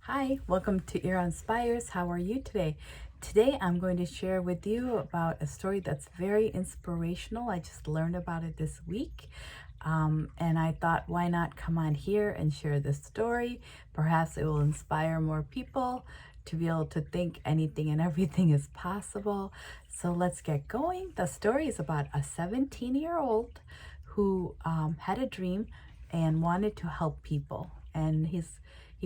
Hi, welcome to Ear Inspires. How are you today? Today I'm going to share with you about a story that's very inspirational. I just learned about it this week. And I thought, why not come on here and share this story? Perhaps it will inspire more people to be able to think anything and everything is possible. So let's get going. The story is about a 17-year-old who had a dream and wanted to help people. And he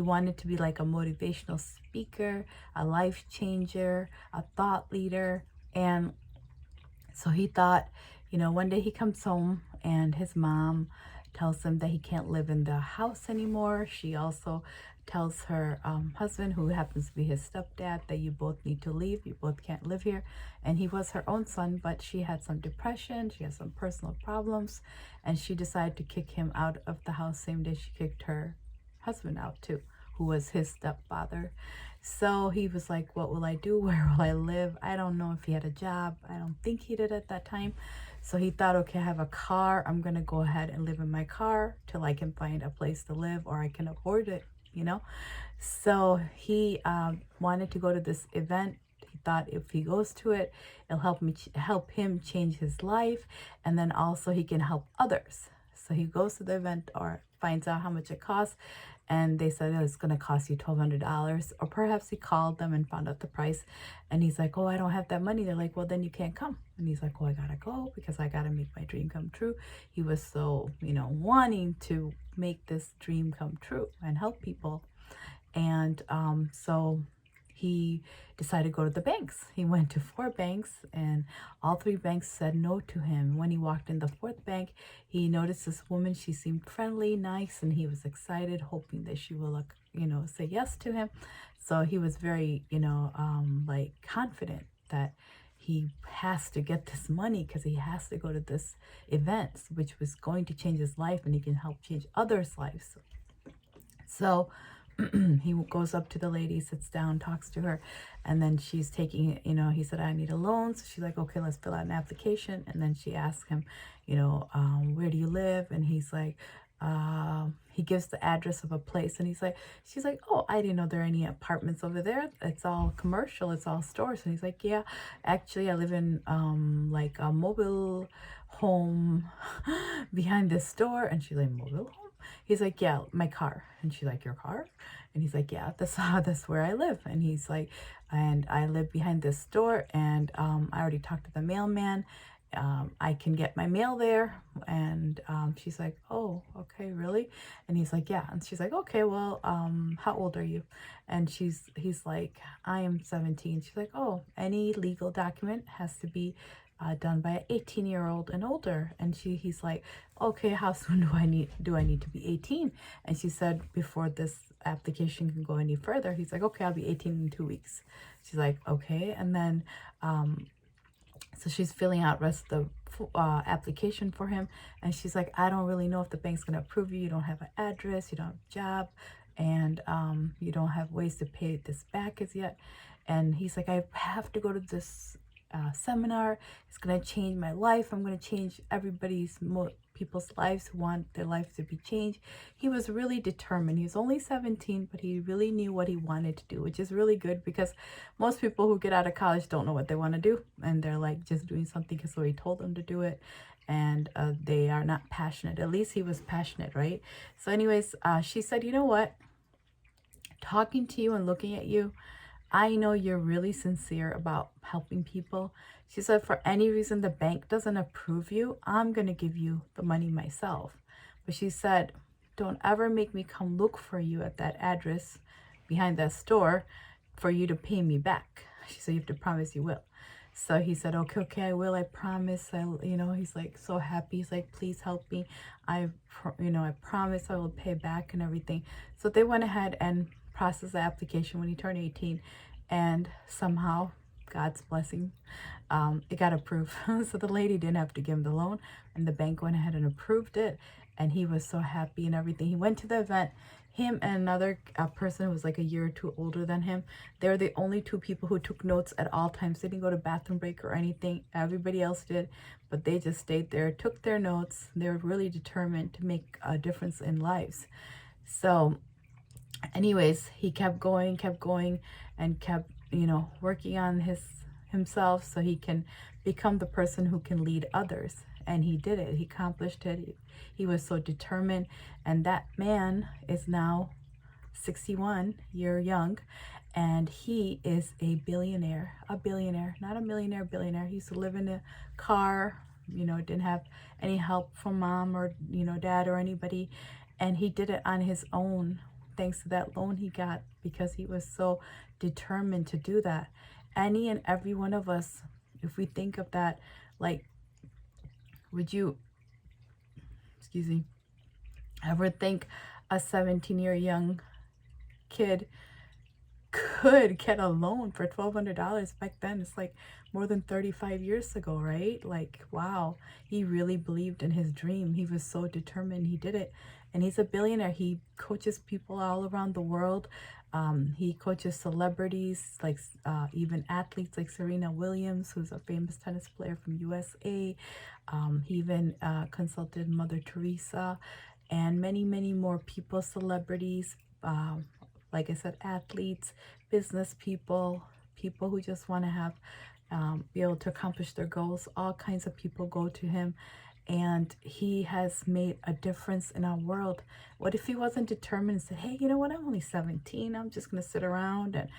wanted to be like a motivational speaker, a life changer, a thought leader. And so he thought, one day he comes home and his mom tells him that he can't live in the house anymore. She also tells her husband, who happens to be his stepdad, that you both need to leave. You both can't live here. And he was her own son, but she had some depression. She had some personal problems. And she decided to kick him out of the house same day she kicked her husband out too, who was his stepfather. So he was like, what will I do? Where will I live? I don't know if he had a job. I don't think he did at that time. So he thought, okay, I have a car. I'm going to go ahead and live in my car till I can find a place to live or I can afford it, So he wanted to go to this event. He thought if he goes to it, it'll help him change his life. And then also he can help others. So he goes to the event or finds out how much it costs, and they said, oh, it's going to cost you $1,200. Or perhaps he called them and found out the price, and he's like, oh, I don't have that money. They're like, well, then you can't come. And he's like, well, I gotta go because I gotta make my dream come true. He was so, wanting to make this dream come true and help people. And so he decided to go to the banks. He went to 4 banks and all 3 banks said no to him. When he walked in the 4th bank, he noticed this woman. She seemed friendly, nice, and he was excited, hoping that she will, say yes to him. So he was very, like confident that he has to get this money because he has to go to this event, which was going to change his life and he can help change others' lives. So he goes up to the lady, sits down, talks to her, and then she's taking, he said, I need a loan. So she's like, okay, let's fill out an application. And then she asks him, where do you live? And he's like, he gives the address of a place, and she's like, oh, I didn't know there are any apartments over there. It's all commercial, it's all stores. And he's like, yeah, actually I live in like a mobile home behind this store. And she's like, mobile home? He's like, yeah, my car. And she's like, your car? And he's like, yeah, that's where I live. And he's like, and I live behind this store, and I already talked to the mailman. I can get my mail there. And she's like, oh, okay, really? And he's like, yeah. And she's like, okay, well, how old are you? And he's like, I am 17. She's like, oh, any legal document has to be done by an 18-year-old and older. And he's like, okay, how soon do I need to be 18? And she said, before this application can go any further. He's like, okay, I'll be 18 in 2 weeks. She's like, okay. And then so she's filling out rest of the application for him, and she's like, I don't really know if the bank's gonna approve you. You don't have an address, you don't have a job, and you don't have ways to pay this back as yet. And he's like, I have to go to this seminar. It's gonna change my life. I'm gonna change people's lives who want their lives to be changed. He was really determined. He was only 17, but he really knew what he wanted to do, which is really good because most people who get out of college don't know what they want to do, and they're like just doing something because somebody told them to do it, and they are not passionate. At least he was passionate, right? So anyways, she said, you know what, talking to you and looking at you, I know you're really sincere about helping people. She said, for any reason the bank doesn't approve you, I'm going to give you the money myself. But she said, don't ever make me come look for you at that address behind that store for you to pay me back. She said, you have to promise you will. So he said, okay, I will. I promise. He's like so happy. He's like, please help me. I promise I will pay back and everything. So they went ahead and processed the application when he turned 18, and somehow God's blessing, it got approved. So the lady didn't have to give him the loan, and the bank went ahead and approved it, and he was so happy and everything. He went to the event. Him and another person who was like a year or two older than him, they were the only 2 people who took notes at all times. They didn't go to bathroom break or anything. Everybody else did, but they just stayed there, took their notes. They were really determined to make a difference in lives. So anyways, he kept going, and kept, working on himself so he can become the person who can lead others. And he did it. He accomplished it. He was so determined. And that man is now 61 year young, and he is a billionaire, not a millionaire, billionaire. He used to live in a car, didn't have any help from mom or, dad or anybody. And he did it on his own, thanks to that loan he got, because he was so determined to do that. Any and every one of us, if we think of that, like, would you, excuse me, ever think a 17-year young kid could get a loan for $1,200 back then? It's like more than 35 years ago, right? Like, wow, he really believed in his dream. He was so determined. He did it. And he's a billionaire. He coaches people all around the world. He coaches celebrities, like even athletes like Serena Williams, who's a famous tennis player from USA. He even consulted Mother Teresa and many, many more people, celebrities, like I said, athletes, business people, people who just want to have, be able to accomplish their goals. All kinds of people go to him, and he has made a difference in our world. What if he wasn't determined and said, hey, you know what, I'm only 17. I'm just going to sit around and,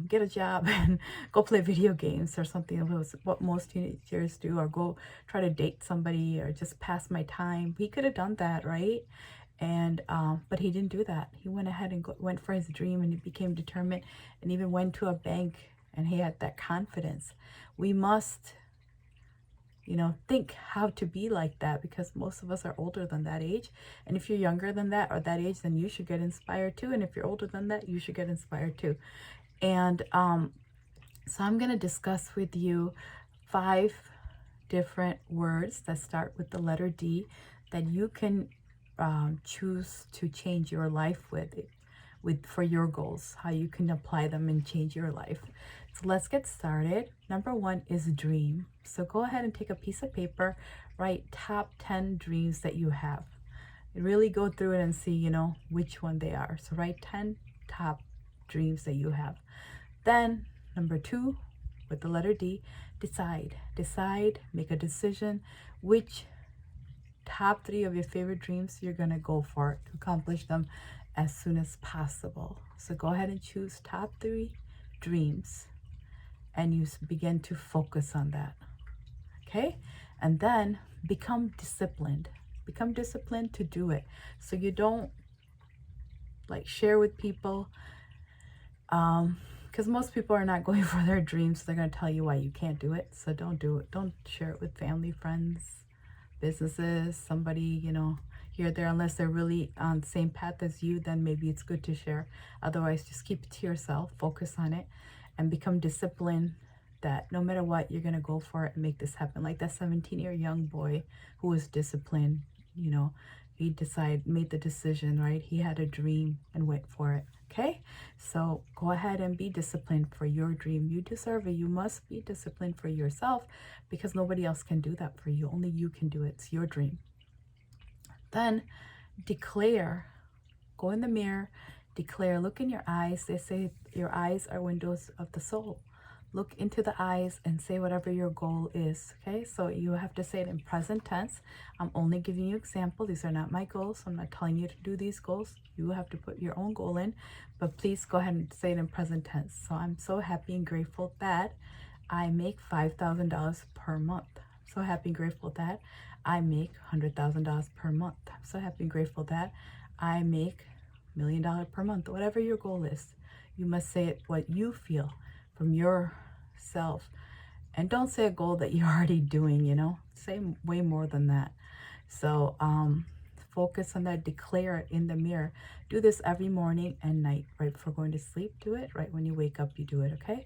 get a job and go play video games or something. It was what most teenagers do, or go try to date somebody or just pass my time. He could have done that, right? And but he didn't do that. He went ahead and went for his dream, and he became determined, and even went to a bank, and he had that confidence. We must, think how to be like that, because most of us are older than that age. And if you're younger than that or that age, then you should get inspired too. And if you're older than that, you should get inspired too. And so I'm going to discuss with you 5 different words that start with the letter D that you can choose to change your life with for your goals, how you can apply them and change your life. So let's get started. Number 1 is dream. So go ahead and take a piece of paper, write top 10 dreams that you have. Really go through it and see, which one they are. So write 10 top dreams that you have. Then number 2, with the letter D, decide, make a decision which top 3 of your favorite dreams you're going to go for to accomplish them as soon as possible. So go ahead and choose top 3 dreams, and you begin to focus on that. Okay? And then become disciplined. Become disciplined to do it. So you don't like share with people, because most people are not going for their dreams. They're going to tell you why you can't do it. So don't do it. Don't share it with family, friends, businesses, somebody, here or there, unless they're really on the same path as you. Then maybe it's good to share. Otherwise, just keep it to yourself, focus on it, and become disciplined that no matter what, you're going to go for it and make this happen. Like that 17-year young boy who was disciplined, he made the decision, right? He had a dream and went for it. Okay, so go ahead and be disciplined for your dream. You deserve it. You must be disciplined for yourself, because nobody else can do that for you. Only you can do it. It's your dream. Then declare. Go in the mirror, declare, look in your eyes. They say your eyes are windows of the soul. Look into the eyes and say whatever your goal is. Okay, so you have to say it in present tense. I'm only giving you example. These are not my goals. I'm not telling you to do these goals. You have to put your own goal in, but please go ahead and say it in present tense. So I'm so happy and grateful that I make $5,000 per month. I'm so happy and grateful that I make $100,000 per month. I'm so happy and grateful that I make $1 million per month. Whatever your goal is, you must say it what you feel from yourself. And don't say a goal that you're already doing, say way more than that. So focus on that. Declare it in the mirror. Do this every morning and night, right before going to sleep. Do it right when you wake up. You do it. Okay,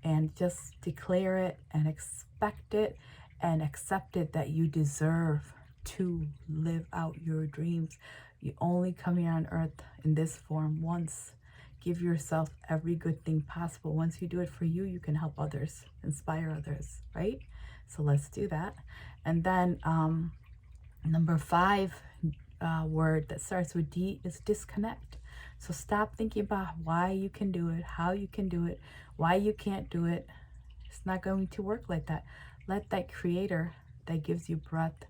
and just declare it and expect it and accept it, that you deserve to live out your dreams. You only come here on earth in this form once. Give yourself every good thing possible. Once you do it for you, you can help others, inspire others, right? So let's do that. And then number 5 word that starts with D is disconnect. So stop thinking about why you can do it, how you can do it, why you can't do it. It's not going to work like that. Let that creator that gives you breath,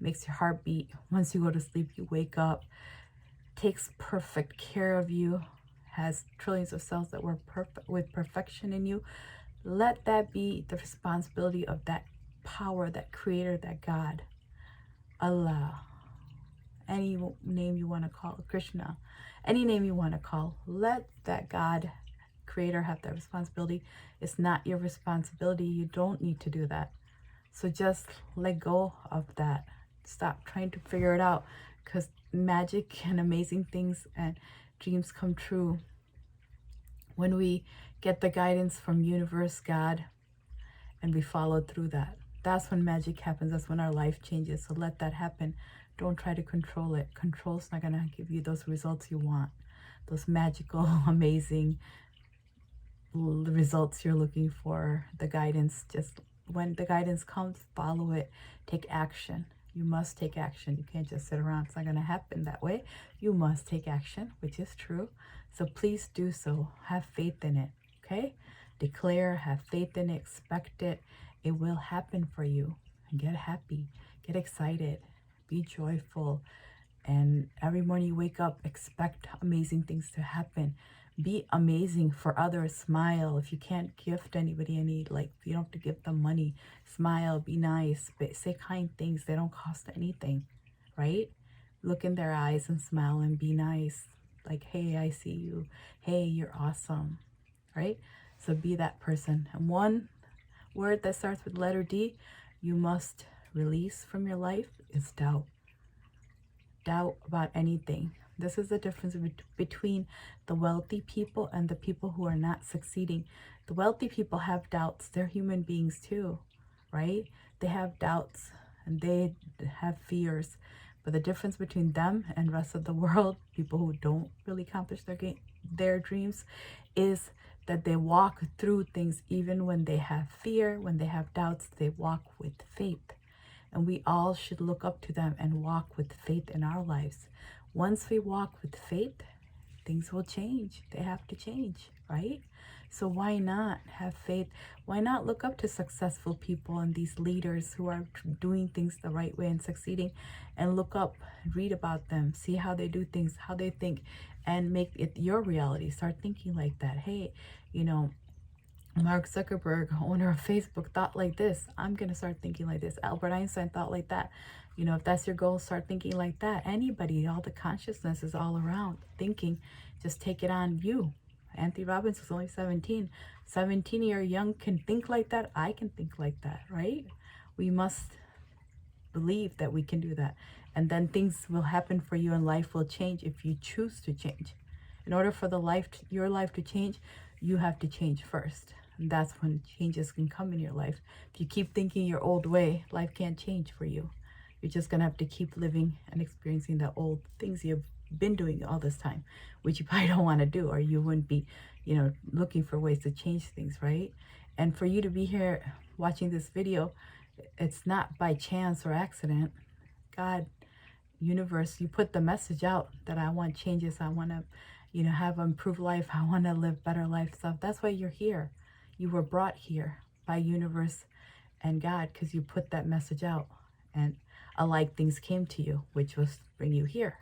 makes your heart beat. Once you go to sleep, you wake up, takes perfect care of you, has trillions of cells that were perfect with perfection in you. Let that be the responsibility of that power, that creator, that God, Allah, any name you want to call, Krishna, any name you want to call. Let that God, creator, have that responsibility. It's not your responsibility. You don't need to do that. So just let go of that. Stop trying to figure it out, because magic and amazing things and dreams come true when we get the guidance from universe, God, and we follow through that. That's when magic happens. That's when our life changes. So let that happen. Don't try to control it. Control's not going to give you those results you want, those magical, amazing results you're looking for. The guidance, just when the guidance comes, follow it. Take action. You must take action. You can't just sit around. It's not going to happen that way. You must take action, which is true. So please do so. Have faith in it. Okay? Declare, have faith in it, expect it. It will happen for you. And get happy. Get excited. Be joyful. And every morning you wake up, expect amazing things to happen. Be amazing for others. Smile. If you can't gift anybody any, like, you don't have to give them money. Smile. Be nice. Say kind things. They don't cost anything, right? Look in their eyes and smile and be nice. Like, hey, I see you. Hey, you're awesome, right? So be that person. And one word that starts with letter D, you must release from your life, is doubt. Doubt about anything. This is the difference between the wealthy people and the people who are not succeeding. The wealthy people have doubts. They're human beings too, right? They have doubts and they have fears. But the difference between them and the rest of the world, people who don't really accomplish their dreams, is that they walk through things even when they have fear, when they have doubts. They walk with faith. And we all should look up to them and walk with faith in our lives. Once we walk with faith, things will change. They have to change, right? So why not have faith? Why not look up to successful people and these leaders who are doing things the right way and succeeding, and look up, read about them, see how they do things, how they think, and make it your reality. Start thinking like that. Hey, you know, Mark Zuckerberg, owner of Facebook, thought like this. I'm going to start thinking like this. Albert Einstein thought like that. You know, if that's your goal, start thinking like that. Anybody, all the consciousness is all around thinking. Just take it on you. Anthony Robbins was only 17. 17-year young can think like that. I can think like that, right? We must believe that we can do that. And then things will happen for you and life will change if you choose to change. In order for your life to change, you have to change first. And that's when changes can come in your life. If you keep thinking your old way, life can't change for you. You're just going to have to keep living and experiencing the old things you've been doing all this time, which you probably don't want to do, or you wouldn't be, you know, looking for ways to change things, right? And for you to be here watching this video, it's not by chance or accident. God, universe, you put the message out that I want changes. I want to, you know, have an improved life. I want to live better life stuff. That's why you're here. You were brought here by universe and God because you put that message out, and alike things came to you, which was bring you here,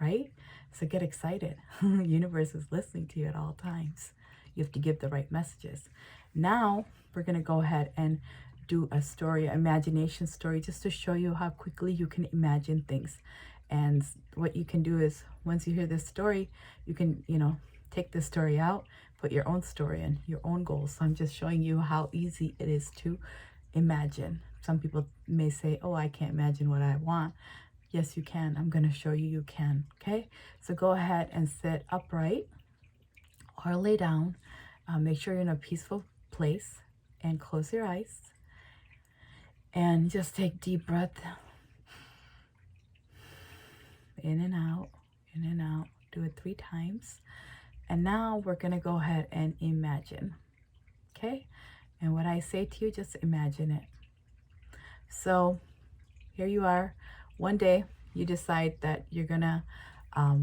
right? So get excited. Universe is listening to you at all times. You have to give the right messages. Now we're going to go ahead and do a story, an imagination story, just to show you how quickly you can imagine things. And what you can do is, once you hear this story, you can, you know, take this story out, put your own story in, your own goals. So I'm just showing you how easy it is to imagine. Some people may say, oh, I can't imagine what I want. Yes, you can. I'm going to show you you can. Okay, so go ahead and sit upright or lay down. Make sure you're in a peaceful place and close your eyes and just take deep breath in and out, in and out. Do it 3 times. And now we're going to go ahead and imagine. Okay, and what I say to you, just imagine it. So here you are. One day you decide that you're gonna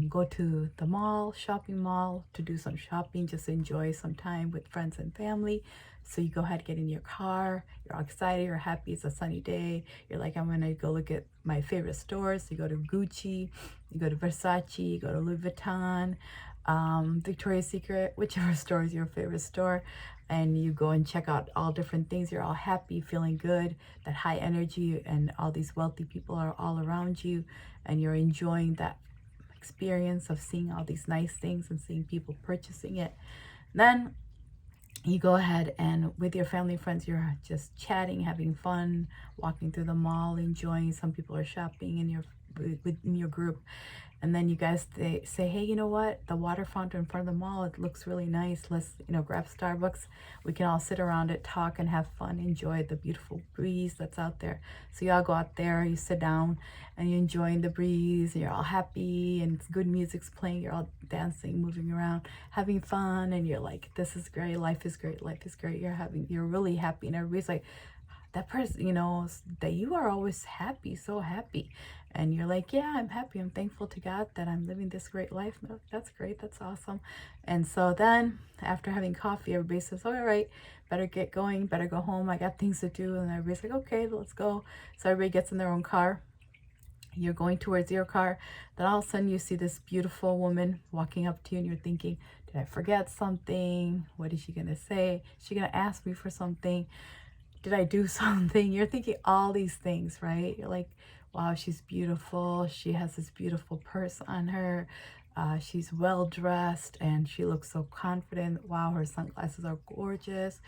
go to the mall, shopping mall, to do some shopping, just enjoy some time with friends and family. So you go ahead, get in your car, you're all excited, you're happy, it's a sunny day. You're like, I'm gonna go look at my favorite stores. You go to Gucci, you go to Versace, you go to Louis Vuitton, Victoria's Secret, whichever store is your favorite store. And you go and check out all different things. You're all happy, feeling good, that high energy, and all these wealthy people are all around you, and you're enjoying that experience of seeing all these nice things and seeing people purchasing it. Then you go ahead and with your family and friends, you're just chatting, having fun, walking through the mall, enjoying. Some people are shopping in your group. And then you guys say, hey, you know what? The water fountain in front of the mall, it looks really nice. Let's, grab Starbucks. We can all sit around it, talk, and have fun, enjoy the beautiful breeze that's out there. So you all go out there, you sit down, and you're enjoying the breeze, and you're all happy, and good music's playing. You're all dancing, moving around, having fun, and you're like, this is great. Life is great. Life is great. You're really happy, and everybody's like, that person, that you are always happy, so happy. And you're like, yeah, I'm happy. I'm thankful to God that I'm living this great life. That's great. That's awesome. And so then after having coffee, everybody says, all right, better get going, better go home. I got things to do. And everybody's like, okay, let's go. So everybody gets in their own car. You're going towards your car. Then all of a sudden you see this beautiful woman walking up to you, and you're thinking, did I forget something? What is she going to say? Is she going to ask me for something? Did I do something? You're thinking all these things, right? You're like, wow, she's beautiful. She has this beautiful purse on her. She's well dressed and she looks so confident. Wow, her sunglasses are gorgeous.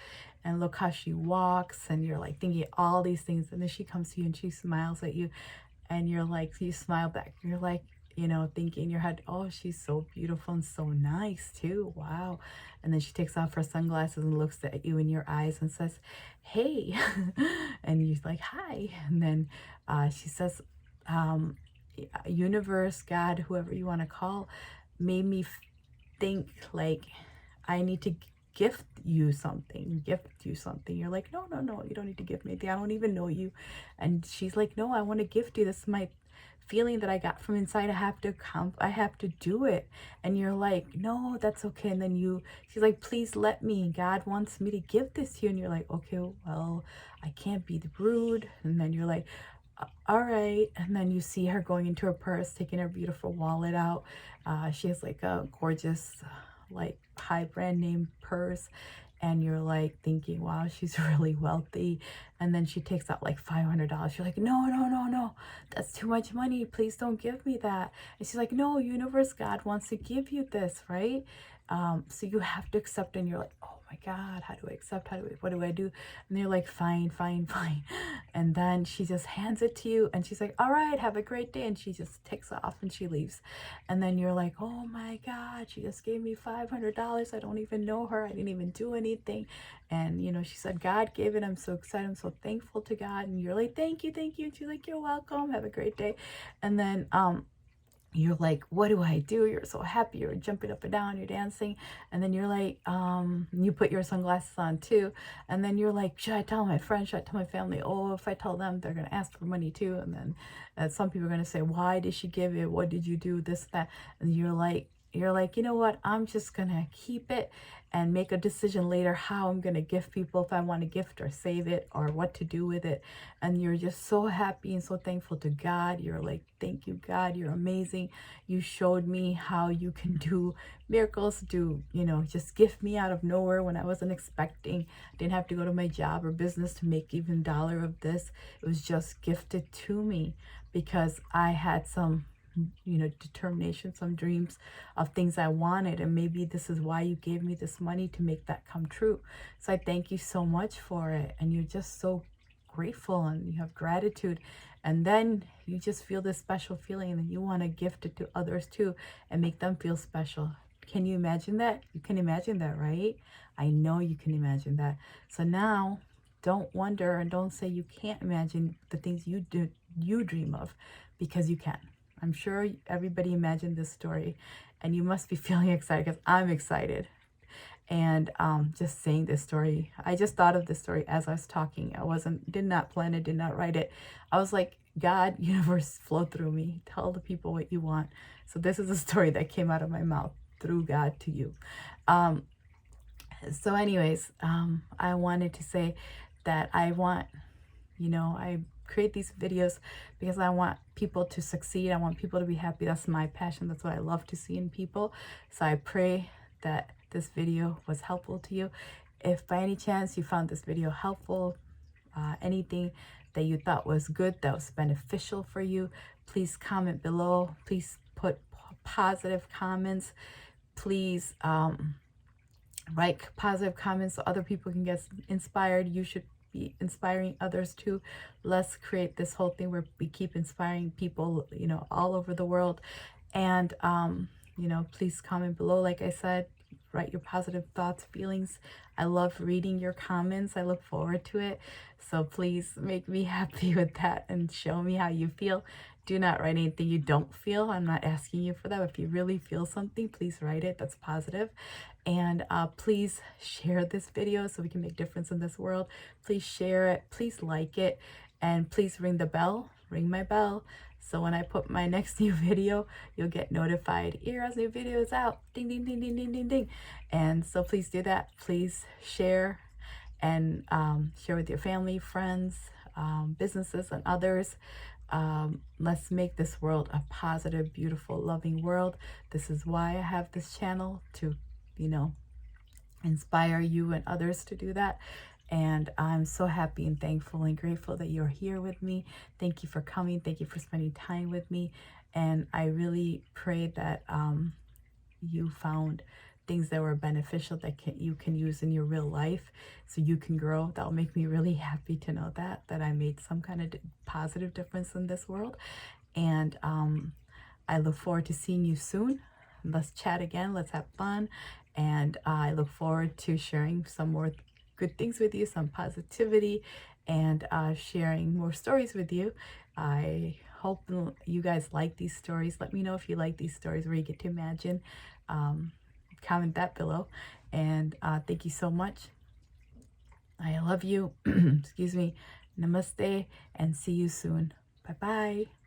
And look how she walks. And you're like thinking all these things. And then she comes to you and she smiles at you. And you're like, you smile back. You're like, thinking in your head, oh, she's so beautiful and so nice too. Wow. And then she takes off her sunglasses and looks at you in your eyes and says, hey. And you're like, hi. And then she says, universe, God, whoever you want to call, made me think like I need to gift you something. You're like, no, you don't need to gift me anything. I don't even know you. And she's like, no, I want to gift you. This is my feeling that I got from inside. I have to do it. And you're like, no, that's okay. And then she's like, please let me. God wants me to give this to you. And you're like, okay, well, I can't be rude. And then you're like, all right. And then you see her going into her purse, taking her beautiful wallet out. She has like a gorgeous, like high brand name purse. And you're like thinking, wow, she's really wealthy. And then she takes out like $500. You're like, no, that's too much money. Please don't give me that. And she's like, no, universe, God wants to give you this, right? So you have to accept. And you're like, oh my God, how do I accept? What do I do? And they're like, fine. And then she just hands it to you and she's like, all right, have a great day. And she just takes off and she leaves. And then you're like, oh my God, she just gave me $500. I don't even know her. I didn't even do anything. And she said, God gave it. I'm so excited. I'm so thankful to God. And you're like, thank you. And she's like, you're welcome. Have a great day. And then you're like, what do I do? You're so happy. You're jumping up and down. You're dancing. And then you're like, you put your sunglasses on too. And then you're like, should I tell my friends? Should I tell my family? Oh, if I tell them, they're going to ask for money too. And then some people are going to say, why did she give it? What did you do? This, that. And you're like, you know what? I'm just going to keep it and make a decision later how I'm going to gift people, if I want to gift or save it or what to do with it. And you're just so happy and so thankful to God. You're like, thank you, God. You're amazing. You showed me how you can do miracles, just gift me out of nowhere when I wasn't expecting. I didn't have to go to my job or business to make even $1 of this. It was just gifted to me because I had some determination, some dreams of things I wanted. And maybe this is why you gave me this money, to make that come true. So I thank you so much for it. And you're just so grateful and you have gratitude. And then you just feel this special feeling and you want to gift it to others too and make them feel special. Can you imagine that? You can imagine that, right? I know you can imagine that. So now don't wonder and don't say you can't imagine the things you dream of, because you can. I'm sure everybody imagined this story and you must be feeling excited, because I'm excited. And just saying this story, I just thought of this story as I was talking. Did not plan it, did not write it. I was like, God, universe, flow through me. Tell the people what you want. So this is a story that came out of my mouth through God to you. So anyways, I wanted to say that I want, I create these videos because I want people to succeed. I want people to be happy. That's my passion. That's what I love to see in people. So I pray that this video was helpful to you. If by any chance you found this video helpful, anything that you thought was good, that was beneficial for you, please comment below. Please put positive comments. Please write positive comments so other people can get inspired. You should be inspiring others too. Let's create this whole thing where we keep inspiring people, all over the world. And please comment below. Like I said, write your positive thoughts, feelings. I love reading your comments. I look forward to it. So please make me happy with that and show me how you feel. Do not write anything you don't feel. I'm not asking you for that. If you really feel something, please write it. That's positive. And please share this video so we can make a difference in this world. Please share it. Please like it. And please ring the bell. Ring my bell. So when I put my next new video, you'll get notified. Ira's new video is out. Ding, ding, ding, ding, ding, ding, ding. And so please do that. Please share and share with your family, friends, businesses, and others. Let's make this world a positive, beautiful, loving world. This is why I have this channel, to, inspire you and others to do that. And I'm so happy and thankful and grateful that you're here with me. Thank you for coming. Thank you for spending time with me. And I really pray that you found things that were beneficial that you can use in your real life so you can grow. That'll make me really happy to know that I made some kind of positive difference in this world. And I look forward to seeing you soon. Let's chat again. Let's have fun. And I look forward to sharing some more good things with you, some positivity, and sharing more stories with you. I hope you guys like these stories. Let me know if you like these stories where you get to imagine. Comment that below. And thank you so much. I love you. Excuse me. Namaste, and see you soon. Bye-bye.